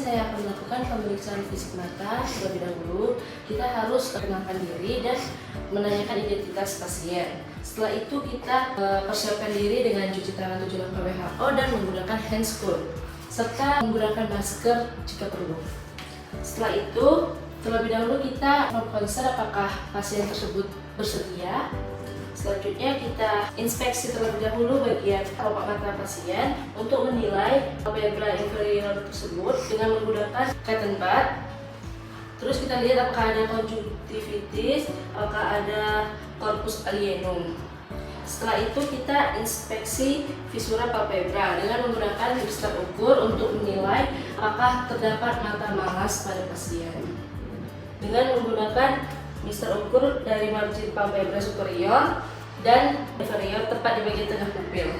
saya akan melakukan pemeriksaan fisik mata. Terlebih dahulu, kita harus mengenalkan diri dan menanyakan identitas pasien. Setelah itu kita persiapkan diri dengan cuci tangan 7 langkah WHO dan menggunakan hand scope, serta menggunakan masker jika perlu. Setelah itu, terlebih dahulu kita memperiksa apakah pasien tersebut bersedia. Selanjutnya kita inspeksi terlebih dahulu bagian kelopak mata pasien untuk menilai palpebra inferior tersebut dengan menggunakan cotton bud. Terus kita lihat apakah ada konjungtivitis, apakah ada corpus alienum. Setelah itu kita inspeksi visura palpebra dengan menggunakan mixter ukur untuk menilai apakah terdapat mata malas pada pasien. Dengan menggunakan mixter ukur dari margin palpebra superior dan inferior tepat di bagian tengah pupil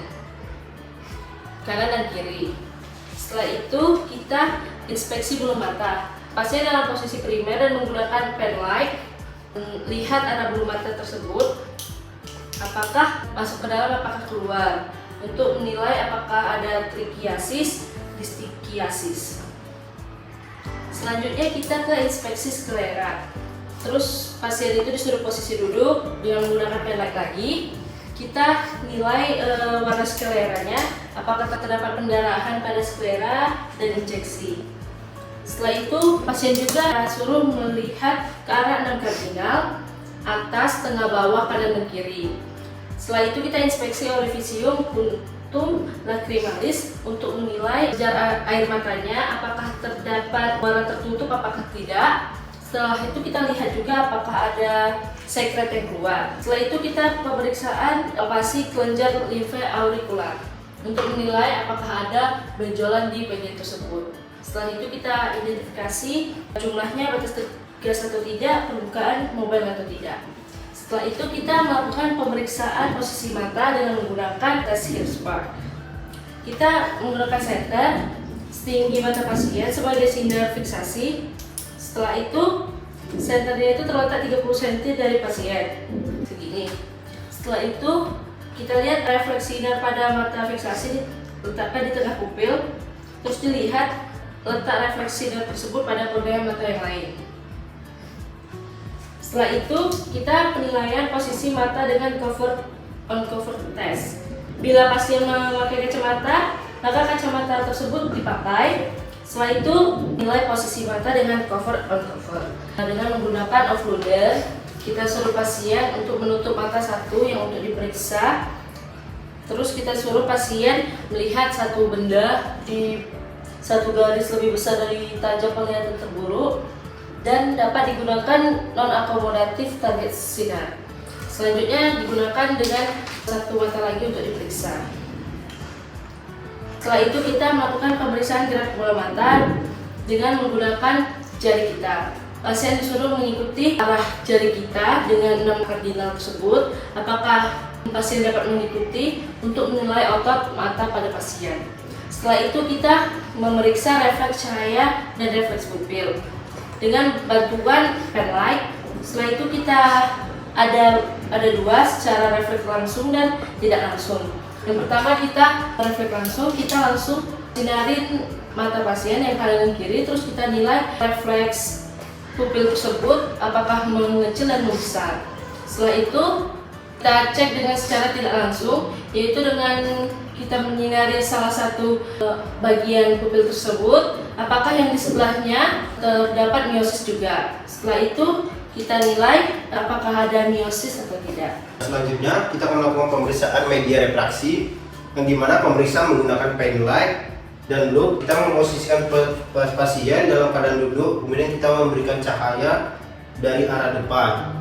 kanan dan kiri. Setelah itu kita inspeksi bulu mata. Pasien dalam posisi primer dan menggunakan pen light, lihat arah bulu mata tersebut, apakah masuk ke dalam, apakah keluar, untuk menilai apakah ada trichiasis, distichiasis. Selanjutnya kita ke inspeksi sklera. Terus pasien itu disuruh posisi duduk dengan menggunakan pen light lagi. Kita nilai warna skleranya, apakah terdapat pendarahan pada sklera dan injeksi. Setelah itu pasien juga suruh melihat ke arah 6 kardinal, atas, tengah, bawah, kanan dan kiri. Setelah itu kita inspeksi orifisium punctum lacrimalis untuk menilai jar air matanya, apakah terdapat warna tertutup, apakah tidak. Setelah itu kita lihat juga apakah ada sekret yang keluar. Setelah itu kita pemeriksaan palpasi kelenjar limfe aurikular untuk menilai apakah ada benjolan di bagian tersebut. Setelah itu kita identifikasi jumlahnya batas tegas atau tidak, pembukaan mobile atau tidak. Setelah itu kita melakukan pemeriksaan posisi mata dengan menggunakan tes Hirschsprung. Kita menggunakan senter setinggi mata pasien sebagai sindar fiksasi. Setelah itu, senternya itu terletak 30 cm dari pasien, segini. Setelah itu, kita lihat refleksi sinar pada mata fiksasi letakkan di tengah pupil. Terus dilihat letak refleksi sinar tersebut pada kornea mata yang lain. Setelah itu, kita penilaian posisi mata dengan cover on cover test. Bila pasien memakai kacamata, maka kacamata tersebut dipakai. Setelah itu, nilai posisi mata dengan cover on cover. Dengan menggunakan offloader, kita suruh pasien untuk menutup mata satu yang untuk diperiksa. Terus kita suruh pasien melihat satu benda di satu garis lebih besar dari tajam penglihatan terburuk dan dapat digunakan non-akomodatif target sinar. Selanjutnya digunakan dengan satu mata lagi untuk diperiksa. Setelah itu kita melakukan pemeriksaan gerak bola mata dengan menggunakan jari kita. Pasien disuruh mengikuti arah jari kita dengan 6 kardinal tersebut. Apakah pasien dapat mengikuti untuk menilai otot mata pada pasien. Setelah itu kita memeriksa refleks cahaya dan refleks pupil dengan bantuan pen light. Setelah itu kita ada dua, secara refleks langsung dan tidak langsung. Yang pertama kita refleks langsung, kita langsung sinarin mata pasien yang kanan dan kiri, terus kita nilai refleks pupil tersebut apakah mengecil dan membesar. Setelah itu kita cek dengan secara tidak langsung, yaitu dengan kita menyinari salah satu bagian pupil tersebut, apakah yang di sebelahnya terdapat miosis juga. Setelah itu kita nilai apakah ada miosis atau tidak. Selanjutnya kita akan melakukan pemeriksaan media refraksi, yang dimana pemeriksaan menggunakan pen light dan loop. Kita memposisikan pasien dalam keadaan duduk, kemudian kita memberikan cahaya dari arah depan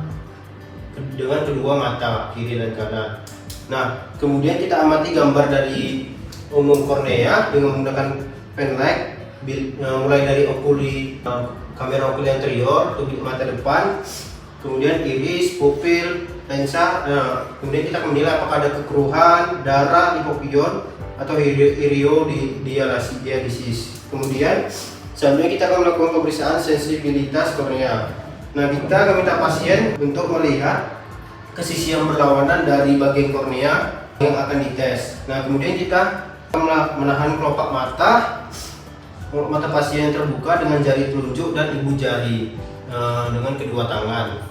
dengan kedua mata kiri dan kanan. Nah, kemudian kita amati gambar dari umum kornea dengan menggunakan pen light, mulai dari okuli, kamera okuli anterior, tubik mata depan, kemudian iris, pupil, lensa. Kemudian kita menilai apakah ada kekeruhan, darah, hipopion atau iriodialisis. Kemudian selanjutnya kita akan melakukan pemeriksaan sensibilitas kornea. Nah, kita akan minta pasien untuk melihat ke sisi yang berlawanan dari bagian kornea yang akan dites. Nah, kemudian kita menahan kelopak mata mata pasien terbuka dengan jari telunjuk dan ibu jari dengan kedua tangan.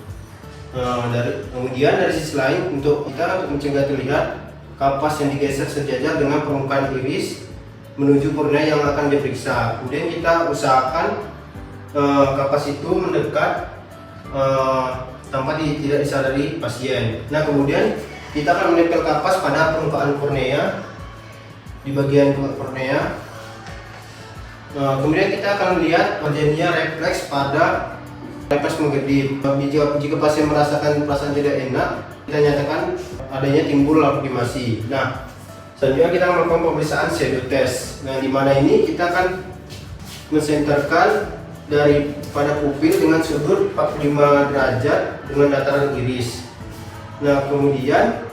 Kemudian dari sisi lain, untuk mencegah terlihat kapas yang digeser sejajar dengan permukaan iris menuju kornea yang akan diperiksa. Kemudian kita usahakan kapas itu mendekat tanpa tidak disadari pasien. Nah, kemudian kita akan menempel kapas pada permukaan kornea di bagian kornea. Kemudian kita akan lihat terjadinya refleks pada refleks menggedip. Jika pasien merasakan perasaan tidak enak, kita nyatakan adanya timbul lagrimasi. Nah, selanjutnya kita melakukan pemeriksaan shadow test. Nah, di mana ini kita akan mensenterkan pada pupil dengan sudut 45 derajat dengan dataran iris. Nah, kemudian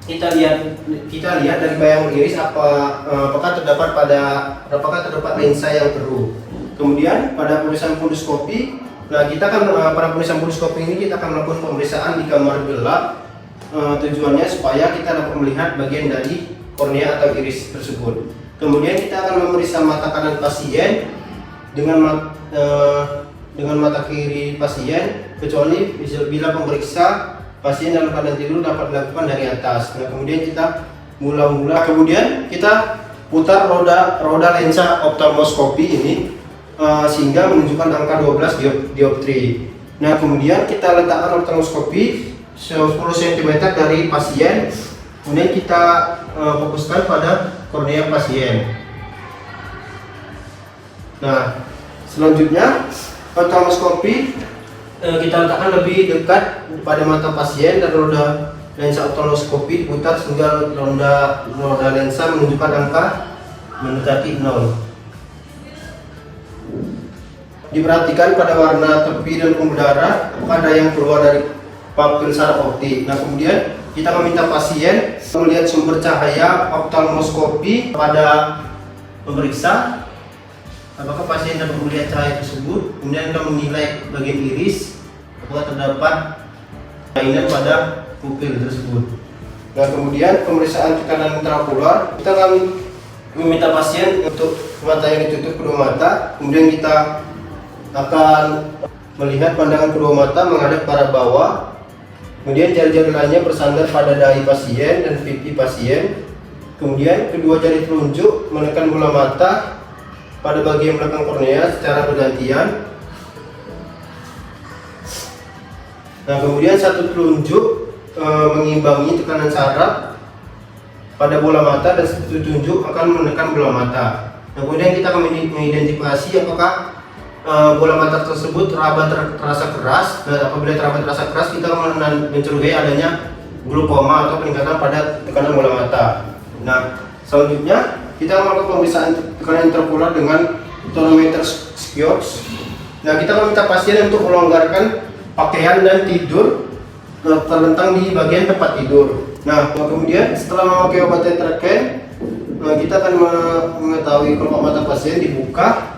kita lihat dari bayang iris apakah terdapat lensa yang keruh. Kemudian pada pemeriksaan funduskopi, nah pada pemeriksaan funduskopi ini kita akan melakukan pemeriksaan di kamar gelap. Tujuannya supaya kita dapat melihat bagian dari kornea atau iris tersebut. Kemudian kita akan memeriksa mata kanan pasien dengan mata kiri pasien, kecuali bila pemeriksa pasien dalam keadaan tidur dapat dilakukan dari atas. Nah, kemudian kita kemudian kita putar roda lensa oftalmoskopi ini sehingga menunjukkan angka 12 dioptri. Nah, kemudian kita letakkan oftalmoskopi 10 cm dari pasien, kemudian kita fokuskan pada kornea pasien. Nah, selanjutnya oftalmoskopi kita letakkan lebih dekat pada mata pasien dan roda lensa oftalmoskopi diputar sehingga roda lensa menunjukkan angka mendekati 0. Diperhatikan pada warna tepi dan pembuluh darah apakah ada yang keluar dari papil saraf optik. Nah, kemudian kita meminta pasien melihat sumber cahaya oftalmoskopi pada pemeriksa apakah pasien dapat melihat cahaya tersebut. Kemudian kita menilai bagian iris apakah terdapat kelainan pada pupil tersebut. Nah, kemudian pemeriksaan tekanan intraokular, kita akan meminta pasien untuk mata yang ditutup kedua mata. Kemudian kita akan melihat pandangan kedua mata menghadap ke arah bawah. Kemudian jari-jari lainnya bersandar pada dahi pasien dan pipi pasien. Kemudian kedua jari telunjuk menekan bola mata pada bagian belakang kornea secara bergantian. Nah, kemudian satu telunjuk mengimbangi tekanan saraf pada bola mata dan satu telunjuk akan menekan bola mata. Nah, kemudian kita akan mengidentifikasi apakah bola mata tersebut terasa keras. Nah, apabila terasa keras, kita akan mencurigai adanya glaukoma atau peningkatan pada tekanan bola mata. Nah, selanjutnya kita melakukan pemeriksaan tekanan intraokular dengan tonometer skios. Nah, kita meminta pasien untuk melonggarkan pakaian dan tidur terlentang di bagian tempat tidur. Nah, kemudian setelah memakai obat tetraken, kita akan mengetahui kelopak mata pasien dibuka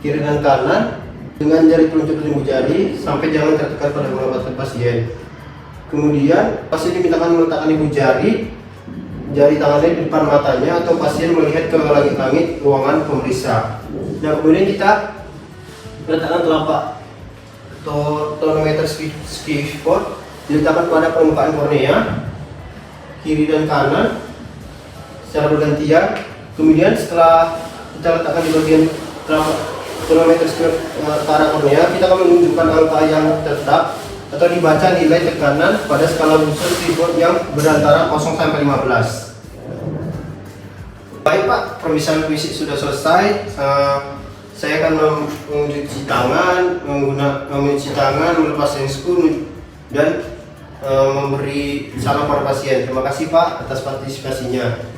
kiri dan kanan dengan jari telunjuk dan ibu jari sampai jangan tertekan pada bola mata pasien. Kemudian pasien dimintakan meletakkan ibu jari tangannya di depan matanya atau pasien melihat ke langit-langit ruangan pemeriksa. Nah, kemudian kita letakkan telapak tonometer skispot diletakkan pada permukaan kornea kiri dan kanan secara bergantian. Kemudian setelah kita letakkan di bagian tonometer skispot ke arah kornea, kita akan menunjukkan angka yang tetap atau dibaca nilai tekanan pada skala busur skispot yang berantara 0 sampai 15. Baik Pak, pemeriksaan fisik sudah selesai. Saya akan mencuci tangan, melepas handscoon dan memberi salam pada pasien. Terima kasih Pak atas partisipasinya.